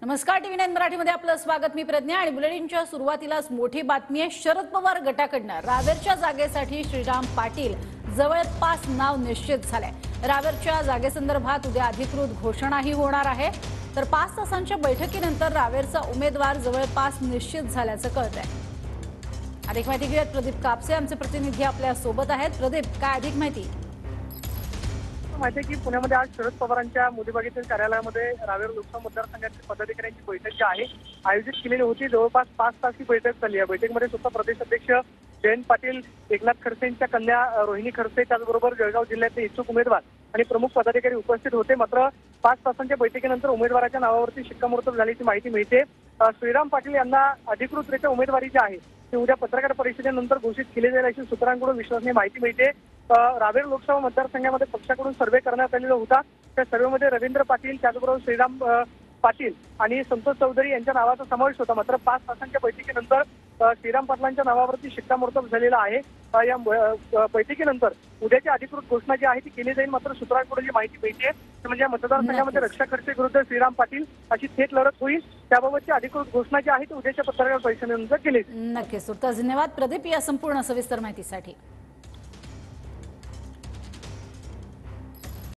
नमस्कार, TV9 मराठीमध्ये आपलं स्वागत। मी प्रज्ञा आणि बुलेटिनच्या सुरुवातीलाच मोठी बातमी आहे। शरद पवार गटाकडनं रावेरच्या जागेसाठी श्रीराम पाटील जवळपास नाव निश्चित झालंय। रावेरच्या जागेसंदर्भात उद्या अधिकृत घोषणाही होणार आहे। तर 5 तासांच्या बैठकीनंतर रावेरचा उमेदवार जवळपास निश्चित झाल्याचं कळतंय। अधिक माहिती घेऊयात प्रदीप कापसे आमचे प्रतिनिधी आपल्या सोबत आहेत। प्रदीप, काय अधिक माहिती? माहिती की पुण्यामध्ये आज शरद पवारांच्या मोदीबागेतील कार्यालयामध्ये रावेर लोकसभा मतदारसंघातील पदाधिकाऱ्यांची बैठक जी आहे आयोजित केलेली होती। जवळपास 5 तास ही बैठक चालली। या बैठकीमध्ये स्वतः प्रदेशाध्यक्ष जयंत पाटील, एकनाथ खडसे यांच्या कन्या रोहिणी खडसे, त्याचबरोबर जळगाव जिल्ह्यातले इच्छुक उमेदवार आणि प्रमुख पदाधिकारी उपस्थित होते। मात्र 5 तासांच्या बैठकीनंतर उमेदवाराच्या नावावरती शिक्कामोर्तब झाल्याची माहिती मिळते। श्रीराम पाटील यांना अधिकृतरित्या उमेदवारी जी आहे ती उद्या पत्रकार परिषदेनंतर घोषित केली जाईल अशी सूत्रांकडून विश्वसनीय माहिती मिळते। रावेर लोकसभा मतदारसंघामध्ये पक्षाकडून सर्वे करण्यात आलेला होता। त्या सर्वेमध्ये रवींद्र पाटील, त्याचबरोबर श्रीराम पाटील आणि संतोष चौधरी यांच्या नावाचा समावेश होता। मात्र 5 तासांच्या बैठकीनंतर श्रीराम पाटलांच्या नावावरती शिक्कामोर्तब झालेला आहे। या बैठकीनंतर उद्याची अधिकृत घोषणा जी आहे ती केली जाईल। मात्र सूत्रांकडून जी माहिती मिळते ती म्हणजे या मतदारसंघामध्ये रक्षा खडसे विरुद्ध श्रीराम पाटील अशी थेट लढत होईल। त्याबाबतची अधिकृत घोषणा जी आहे ती उद्याच्या पत्रकार परिषदेनंतर केली जाईल। नक्कीच। धन्यवाद प्रदीप या संपूर्ण सविस्तर माहितीसाठी।